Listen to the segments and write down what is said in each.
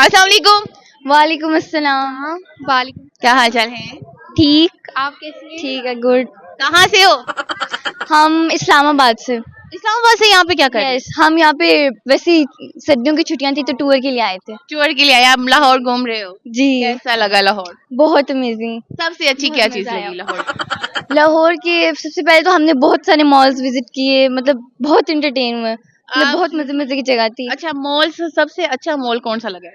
अस्सलाम वालेकुम। वालेकुम अस्सलाम। वालेकुम। क्या हाल चाल है? ठीक, आप कैसी हैं? ठीक है, गुड। कहाँ से हो? हम इस्लामाबाद से। इस्लामाबाद से यहाँ पे क्या कर रहे यस, हम यहाँ पे वैसे ही सर्दियों की छुट्टियां थी तो टूर के लिए आए थे। हो? टूर के लिए आए, आप लाहौर घूम रहे हो? जी, कैसा लगा लाहौर? बहुत अमेजिंग। सबसे अच्छी बहुत क्या मजा चीज आया। लगी लाहौर? लाहौर के सबसे पहले तो हमने बहुत सारे मॉल्स विजिट किए, मतलब बहुत इंटरटेन हुए, मतलब आप- बहुत मजे मजे की जगह थी। अच्छा, मॉल से सबसे अच्छा मॉल कौन सा लगा है?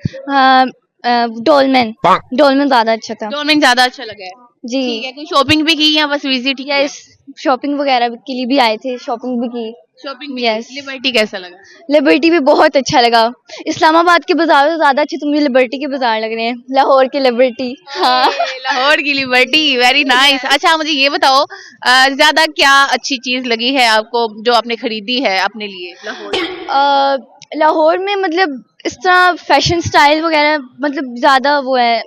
डोलमेन, डोलमेन ज्यादा अच्छा था। डोरमेंट ज्यादा अच्छा लगा है। जी, ठीक है, कोई शॉपिंग भी की या बस विजिट ही किया? यस, शॉपिंग वगैरह के लिए भी आए थे, शॉपिंग भी की। शॉपिंग भी Yes. की। लिबर्टी कैसा लगा? लिबर्टी भी बहुत अच्छा लगा। इस्लामाबाद के बाजार से ज्यादा अच्छे तो मुझे लिबर्टी के बाजार लग रहे हैं, लाहौर के लिबर्टी। हाँ, लाहौर की लिबर्टी, वेरी नाइस। अच्छा, मुझे ये बताओ, ज्यादा क्या अच्छी चीज लगी है आपको जो आपने खरीदी है अपने लिए लाहौर? लाहौर में मतलब इस तरह फैशन स्टाइल वगैरह मतलब ज्यादा वो है,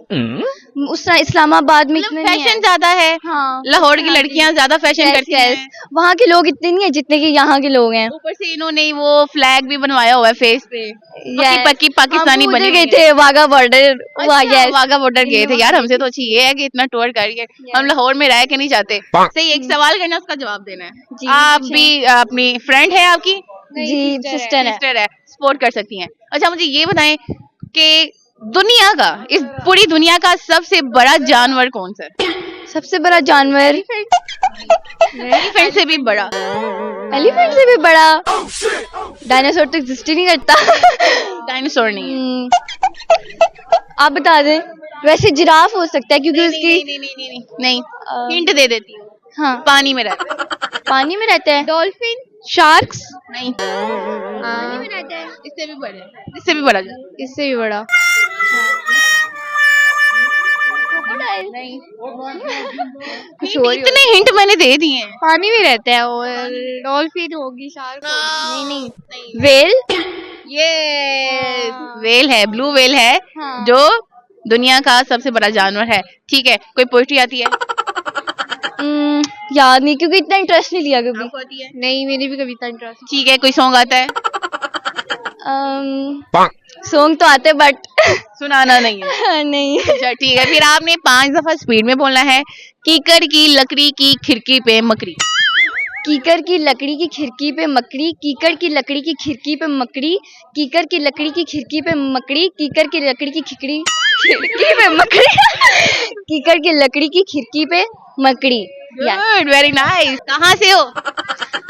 उस तरह इस्लामाबाद में इतना नहीं है। फैशन ज्यादा है। हाँ, लाहौर की लड़कियां ज्यादा फैशन करती हैं। वहाँ के लोग इतने नहीं है जितने कि यहाँ के लोग हैं। ऊपर से इन्होंने वो फ्लैग भी बनवाया हुआ है फेस पे। पक्की पक्की पाकिस्तानी हम बनी उधर हुई गए है। थे वाघा बॉर्डर। अच्छा, वाघा बॉर्डर गए थे यार। हमसे तो अच्छी ये है कि इतना टूर करिए। हम लाहौर में रह के नहीं चाहते। सही, एक सवाल करना, उसका जवाब देना है। जी, आप पूछें। भी अपनी फ्रेंड है आपकी? जी, सिस्टर है। सिस्टर है, सपोर्ट कर सकती हैं। अच्छा, मुझे ये बताएं कि दुनिया का, इस पूरी दुनिया का सबसे बड़ा जानवर कौन सा है? सबसे बड़ा जानवर एलिफेंट से भी बड़ा? एलिफेंट से भी बड़ा। डायनासोर तो एग्जिस्ट ही नहीं करता। डायनासोर नहीं है। आप बता दें। वैसे जिराफ हो सकता है क्योंकि उसकी नहीं, हिंट दे देती हूँ। हाँ, पानी में रहता है। पानी में रहता है। Dolphin, sharks. नहीं, पानी में रहता है। इससे भी बड़ा है। इससे भी बड़ा जानवर। इससे भी बड़ा। नहीं, कुछ इतने हिंट मैंने दे दिए हैं। पानी में रहता है और डॉल्फिन होगी, शार्क होगी। नहीं, वेल। ये वेल है, ब्लू वेल है, हाँ। जो दुनिया का सबसे बड़ा जानवर है। ठीक है, कोई पोएट्री आती है? याद नहीं क्योंकि इतना इंटरेस्ट नहीं लिया कभी। आपको आती है? नहीं, मैंने भी कभी इतना इंटरेस्ट। ठीक है, कोई सॉन्ग आता है? सॉन्ग तो आते बट सुनाना नहीं है। नहीं। अच्छा, ठीक है, फिर आपने 5 दफा स्पीड में बोलना है। कीकर की लकड़ी की खिड़की पे मकड़ी। कीकर की लकड़ी की खिड़की पे मकड़ी, कीकर की लकड़ी की खिड़की पे मकड़ी, कीकर की लकड़ी की खिड़की पे मकड़ी, कीकर की लकड़ी की खिड़की पे मकड़ी, कीकर की लकड़ी की खिड़की पे मकड़ी। Good, very nice. कहाँ से हो?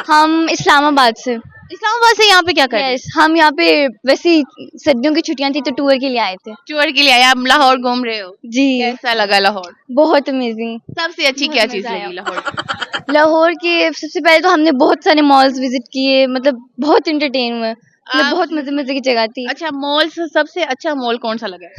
हम इस्लामाबाद से। इस्लामाबाद से यहाँ पे क्या कर रहे हो? यस, हम यहाँ पे वैसे ही सर्दियों की छुट्टियां थी तो टूर के लिए आए थे। टूर के लिए आए, आप लाहौर घूम रहे हो? जी, कैसा लगा लाहौर? बहुत अमेजिंग। सबसे अच्छी बहुत क्या मजा चीज आया। लगी लाहौर? लाहौर के सबसे पहले तो हमने बहुत सारे मॉल्स विजिट किए, मतलब बहुत इंटरटेन हुए, मतलब आप- बहुत मजे मजे की जगह थी। अच्छा, मॉल से सबसे अच्छा मॉल कौन सा लगा है?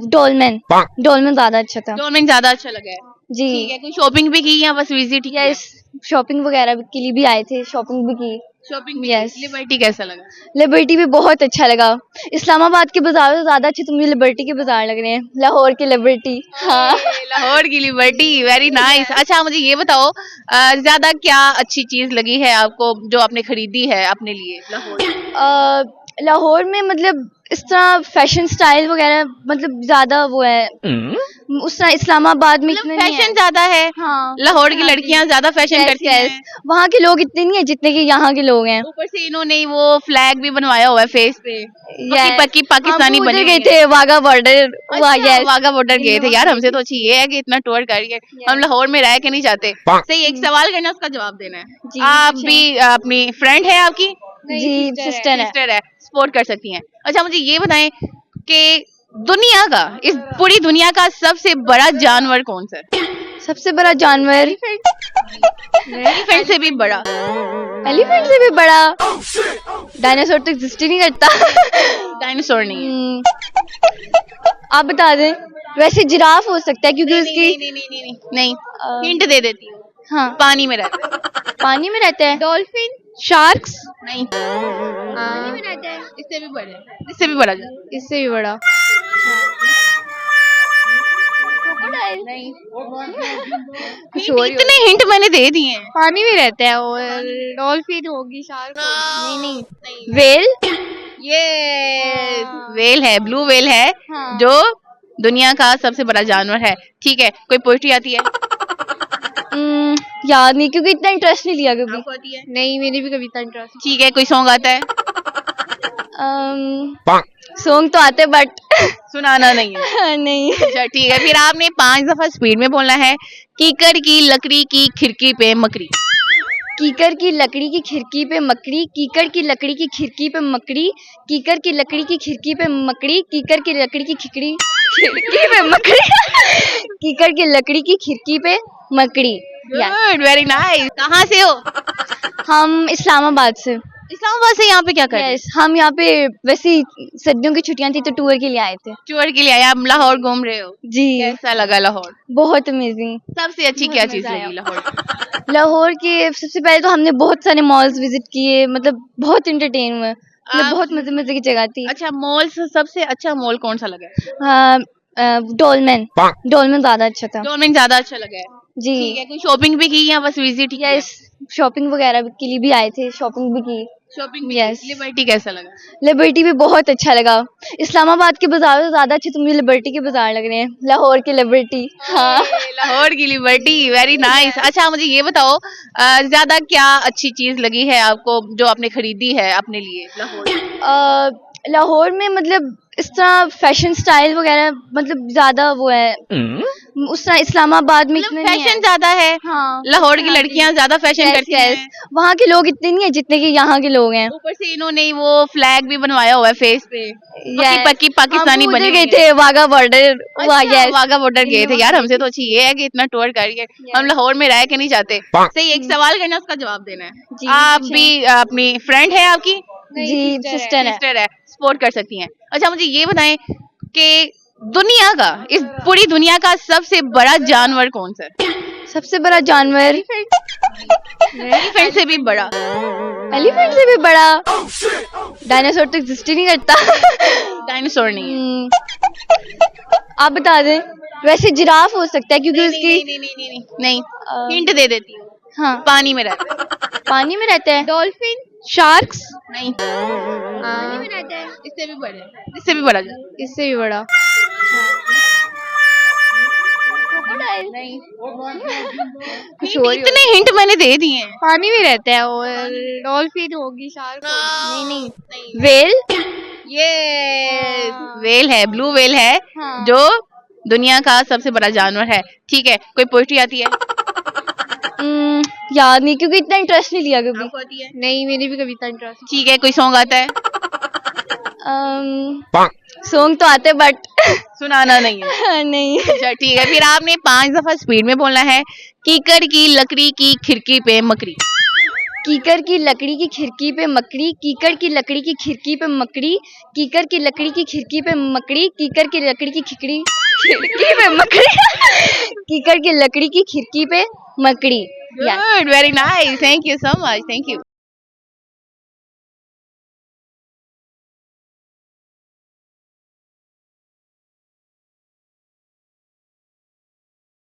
डोलमेन, डोलमेन ज्यादा अच्छा था। डोरमेंट ज्यादा अच्छा लगा है। जी, ठीक है, कोई शॉपिंग भी की या बस विजिट ही किया? यस, शॉपिंग वगैरह के लिए भी आए थे, शॉपिंग भी की। शॉपिंग भी Yes. की। लिबर्टी कैसा लगा? लिबर्टी भी बहुत अच्छा लगा। इस्लामाबाद के बाजार से ज्यादा अच्छे तो मुझे लिबर्टी के बाजार लग रहे हैं, लाहौर के लिबर्टी। हाँ, लाहौर की लिबर्टी, वेरी नाइस। अच्छा, मुझे ये बताओ, ज्यादा क्या अच्छी चीज लगी है आपको जो आपने खरीदी है अपने लिए लाहौर? लाहौर में मतलब इस तरह फैशन स्टाइल वगैरह मतलब ज्यादा वो है, उस तरह इस्लामाबाद में इतना नहीं है। फैशन ज्यादा है। हाँ, लाहौर की लड़कियां ज्यादा फैशन करती हैं। वहाँ के लोग इतने नहीं है जितने कि यहाँ के लोग हैं। ऊपर से इन्होंने वो फ्लैग भी बनवाया हुआ है फेस पे। पक्की पक्की पाकिस्तानी हम बनी उधर हुई गए है। थे वाघा बॉर्डर। अच्छा, वाघा बॉर्डर गए थे यार। हमसे तो अच्छी ये है कि इतना टूर करिए। हम लाहौर में रह के नहीं चाहते। सही, एक सवाल करना, उसका जवाब देना है। जी, आप पूछें। भी अपनी फ्रेंड है आपकी? जी, सिस्टर है। सपोर्ट कर सकती हैं। अच्छा, मुझे ये बताएं कि दुनिया का, इस पूरी दुनिया का सबसे बड़ा जानवर कौन सा है? सबसे बड़ा जानवर एलिफेंट से भी बड़ा? एलिफेंट से भी बड़ा। डायनासोर तो एग्जिस्ट ही नहीं करता। डायनासोर नहीं है। आप बता दें। वैसे जिराफ हो सकता है क्योंकि उसकी नहीं, हिंट दे देती हूँ। हाँ, पानी में रहता है। पानी में रहता है। Dolphin, sharks. नहीं, पानी में रहता है। इससे भी बड़ा है। इससे भी बड़ा जानवर। इससे भी बड़ा। नहीं, कुछ इतने हिंट मैंने दे दिए हैं। पानी में रहता है और डॉल्फिन होगी, शार्क होगी। नहीं, वेल। ये वेल है, ब्लू वेल है, हाँ। जो दुनिया का सबसे बड़ा जानवर है। ठीक है, कोई पोइट्री आती है? याद नहीं, क्योंकि इतना इंटरेस्ट नहीं लिया कभी। आपको आती है? नहीं, मैंने भी कभी इतना इंटरेस्ट। ठीक है, कोई सॉन्ग आता है? सॉन्ग तो आते बट सुनाना नहीं है। नहीं। अच्छा ठीक है, फिर आपने 5 दफा स्पीड में बोलना है। कीकर की लकड़ी की खिड़की पे मकड़ी। कीकर की लकड़ी की खिड़की पे मकड़ी, कीकर की लकड़ी की खिड़की पे मकड़ी, कीकर की लकड़ी की खिड़की पे मकड़ी, कीकर की लकड़ी की खिड़की पे मकड़ी, कीकर की लकड़ी की खिड़की पे मकड़ी। Good, very nice. कहाँ से हो? हम इस्लामाबाद से। इस्लामाबाद से यहाँ पे क्या कर रहे हो? यस, हम यहाँ पे वैसे ही सर्दियों की छुट्टियां थी तो टूर के लिए आए थे। टूर के लिए आए, आप लाहौर घूम रहे हो? जी, कैसा लगा लाहौर? बहुत अमेजिंग। सबसे अच्छी क्या चीज मजा आया। लगी लाहौर? लाहौर के सबसे पहले तो हमने बहुत सारे मॉल्स विजिट किए, मतलब बहुत एंटरटेन हुए, मतलब आप- बहुत मजे मजे की जगह थी। अच्छा, मॉल से सबसे अच्छा मॉल कौन सा लगा है? डोलमेन, डोलमेन ज्यादा अच्छा था। डोमेन ज्यादा अच्छा लगा है। जी, ठीक है, कोई शॉपिंग भी की या बस विजिट ही? यस, शॉपिंग वगैरह के लिए भी आए थे, शॉपिंग भी की। Shopping Yes. लिबर्टी कैसा लगा? लिबर्टी भी बहुत अच्छा लगा। इस्लामाबाद के बाजार से ज्यादा अच्छे तो मुझे लिबर्टी के बाजार लग रहे हैं, लाहौर के लिबर्टी। हाँ, लाहौर की लिबर्टी, वेरी नाइस। अच्छा मुझे ये बताओ, ज्यादा क्या अच्छी चीज लगी है आपको जो आपने खरीदी है अपने लिए लाहौर? लाहौर में मतलब इस तरह फैशन स्टाइल वगैरह मतलब ज्यादा वो है, उस तरह इस्लामाबाद में इतना नहीं फैशन है। ज्यादा है। हाँ, लाहौर की लड़कियां ज्यादा फैशन Yes, करती yes. हैं। वहाँ के लोग इतने नहीं है जितने के यहाँ के लोग हैं। ऊपर से इन्होंने वो फ्लैग भी बनवाया हुआ है फेस पे। Yes. पक्की पाकिस्तानी हम बनी उधर हुई गए है। थे वाघा बॉर्डर। अच्छा, यस, वाघा बॉर्डर गए थे। यार हमसे तो अच्छी ये है कि इतना टूर कर रही है। हम लाहौर में रह के नहीं जाते। सही, एक सवाल करना उसका जवाब देना है। जी, आप पूछें। भी अपनी फ्रेंड है आपकी? जी, सिस्टर है। सिस्टर है, सपोर्ट कर सकती हैं। अच्छा मुझे ये बताएं कि दुनिया का, इस पूरी दुनिया का सबसे बड़ा जानवर कौन सा है? सबसे बड़ा जानवर एलिफेंट से भी बड़ा? एलिफेंट से भी बड़ा। डायनासोर तो एग्जिस्ट ही नहीं करता। डायनासोर नहीं है। आप बता दें। वैसे जिराफ हो सकता है क्योंकि उसकी नहीं, हिंट दे देती हूँ। हाँ, पानी में रहता है। पानी में रहता है। Dolphin, sharks. नहीं, पानी में रहता है। इससे भी बड़ा है। इससे भी बड़ा जानवर। इससे भी बड़ा। क्रोकोडाइल। नहीं, कुछ और ही इतने हिंट मैंने दे दिए हैं। पानी में रहता है और डॉल्फिन होगी, शार्क होगी। नहीं, वेल। ये वेल है, ब्लू वेल है, हाँ। जो दुनिया का सबसे बड़ा जानवर है। ठीक है, कोई पोइट्री आती है? याद नहीं, क्योंकि इतना इंटरेस्ट नहीं लिया कभी। आपको आती है? नहीं, मैंने भी कभी इतना इंटरेस्ट। ठीक है, कोई सॉन्ग आता है? सॉन्ग तो आते बट सुनाना नहीं है। नहीं। अच्छा ठीक है, फिर आपने 5 दफा स्पीड में बोलना है। कीकर की लकड़ी की खिड़की पे मकड़ी। कीकर की लकड़ी की खिड़की पे मकड़ी, कीकर की लकड़ी की खिड़की पे मकड़ी, कीकर की लकड़ी की खिड़की पे मकड़ी, कीकर की लकड़ी की खिड़की पे मकड़ी, कीकर की लकड़ी की खिड़की पे मकड़ी। Good, very nice, thank you so much, thank you.